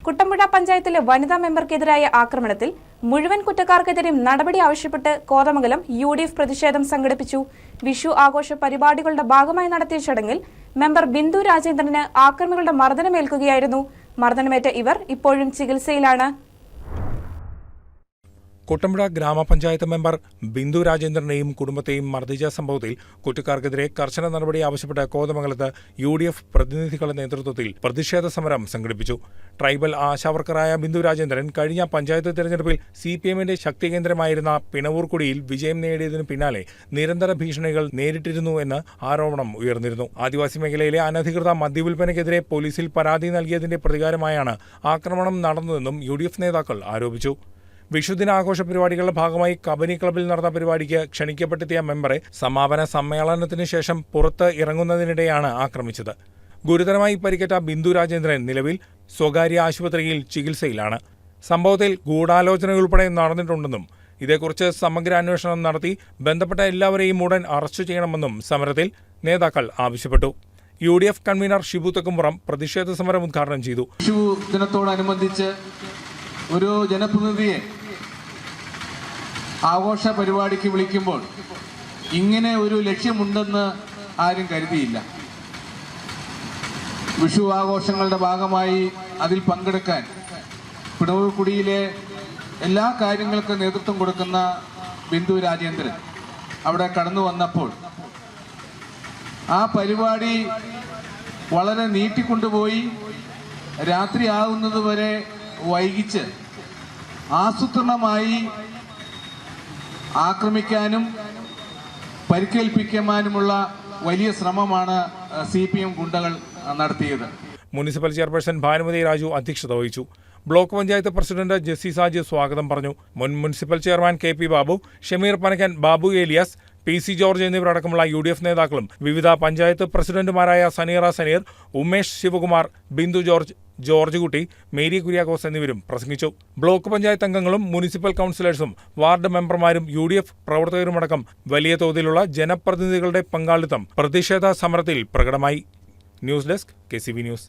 കുട്ടമ്പുഴ പഞ്ചായത്തിലെ വനിതാ മെമ്പർക്കെതിരായ ആക്രമണത്തിൽ മുഴുവൻ കുറ്റക്കാർക്കെതിരെയും നടപടി ആവശ്യപ്പെട്ട് കോതമംഗലം UDF പ്രതിഷേധം സംഘടിപ്പിച്ചു. വിഷു ആഘോഷ പരിപാടികളുടെ ഭാഗമായി നടത്തിയ ചടങ്ങിൽ മെമ്പർ ബിന്ദു രാജേന്ദ്രന് ആക്രമികളുടെ മർദ്ദനമേൽക്കുകയായിരുന്നു. മർദ്ദനമേറ്റ ഇവർ ഇപ്പോഴും ചികിത്സയിലാണ്. കുട്ടമ്പുഴ ഗ്രാമപഞ്ചായത്ത് മെമ്പർ ബിന്ദു രാജേന്ദ്രനെയും കുടുംബത്തെയും മർദ്ദിച്ച സംഭവത്തിൽ കുറ്റക്കാർക്കെതിരെ കർശന നടപടി ആവശ്യപ്പെട്ട് കോതമംഗലത്ത് UDF പ്രതിനിധികളുടെ നേതൃത്വത്തിൽ പ്രതിഷേധ സമരം സംഘടിപ്പിച്ചു. ട്രൈബൽ ആശാവർക്കറായ ബിന്ദു രാജേന്ദ്രൻ കഴിഞ്ഞ പഞ്ചായത്ത് തെരഞ്ഞെടുപ്പിൽ CPMന്റെ ശക്തി കേന്ദ്രമായിരുന്ന പിണവൂർക്കുടിയിൽ വിജയം നേടിയതിനു പിന്നാലെ നിരന്തര ഭീഷണികൾ നേരിട്ടിരുന്നു എന്ന് ആരോപണം ഉയർന്നിരുന്നു. ആദിവാസി മേഖലയിലെ അനധികൃത മദ്യവിൽപ്പനയ്ക്കെതിരെ പോലീസിൽ പരാതി നൽകിയതിന്റെ പ്രതികാരമായാണ് ആക്രമണം നടന്നതെന്നും UDF നേതാക്കൾ ആരോപിച്ചു. വിഷുദിനാഘോഷ പരിപാടികളുടെ ഭാഗമായി കബനി ക്ലബിൽ നടന്ന പരിപാടിക്ക് ക്ഷണിക്കപ്പെട്ടെത്തിയ മെമ്പറെ സമാപന സമ്മേളനത്തിന് ശേഷം പുറത്ത് ഇറങ്ങുന്നതിനിടെയാണ് ആക്രമിച്ചത്. ഗുരുതരമായി പരിക്കേറ്റ ബിന്ദു രാജേന്ദ്രൻ നിലവിൽ സ്വകാര്യ ആശുപത്രിയിൽ ചികിത്സയിലാണ്. സംഭവത്തിൽ ഗൂഢാലോചനയുൾപ്പെടെ നടന്നിട്ടുണ്ടെന്നും ഇതേക്കുറിച്ച് സമഗ്ര അന്വേഷണം നടത്തി ബന്ധപ്പെട്ട എല്ലാവരെയും ഉടൻ അറസ്റ്റ് ചെയ്യണമെന്നും സമരത്തിൽ നേതാക്കൾ ആവശ്യപ്പെട്ടു. UDF കൺവീനർ ഷിബു തെക്കുംപുറം പ്രതിഷേധ സമരം ഉദ്ഘാടനം ചെയ്തു. വിഷു ദിനത്തോടനുബന്ധിച്ച് ഒരു ജനപ്രതിനിധിയെ ആഘോഷ പരിപാടിക്ക് വിളിക്കുമ്പോൾ ഇങ്ങനെ ഒരു ലക്ഷ്യമുണ്ടെന്ന് ആരും കരുതിയില്ല. വിഷു ആഘോഷങ്ങളുടെ ഭാഗമായി അതിൽ പങ്കെടുക്കാൻ പിണവൂർക്കുടിയിലെ എല്ലാ കാര്യങ്ങൾക്കും നേതൃത്വം കൊടുക്കുന്ന ബിന്ദു രാജേന്ദ്രൻ അവിടെ കടന്നു വന്നപ്പോൾ ആ പരിപാടി വളരെ നീട്ടിക്കൊണ്ടുപോയി രാത്രിയാകുന്നത് വരെ വൈകിച്ച് ആസൂത്രണമായി ആക്രമിക്കാനും പരിക്കേൽപ്പിക്കാനുമുള്ള വലിയ ശ്രമമാണ് CPM ഗുണ്ടകൾ നടത്തിയത്. മുനിസിപ്പൽ ചെയർപേഴ്സൺ ഭാനുമതി രാജു അധ്യക്ഷത വഹിച്ചു. ബ്ലോക്ക് പഞ്ചായത്ത് പ്രസിഡന്റ് ജെസ്സി സാജ് സ്വാഗതം പറഞ്ഞു. മുൻ municipal chairman KP Babu, Shameer Panakkan, Babu Elias, PC George എന്നിവരടക്കമുള്ള UDF നേതാക്കളും വിവിധ പഞ്ചായത്ത് പ്രസിഡന്റുമാരായ Saneera Saneer, Umesh Sivakumar, Bindu George, George Kutty, Mary Kuriakose എന്നിവരും പ്രസംഗിച്ചു. ബ്ലോക്ക് പഞ്ചായത്ത് അംഗങ്ങളും മുനിസിപ്പൽ കൗൺസിലേഴ്സും വാർഡ് മെമ്പർമാരും UDF പ്രവർത്തകരുമടക്കം വലിയ തോതിലുള്ള ജനപ്രതിനിധികളുടെ പങ്കാളിത്തം പ്രതിഷേധ സമരത്തിൽ പ്രകടമായി. News desk KCB news.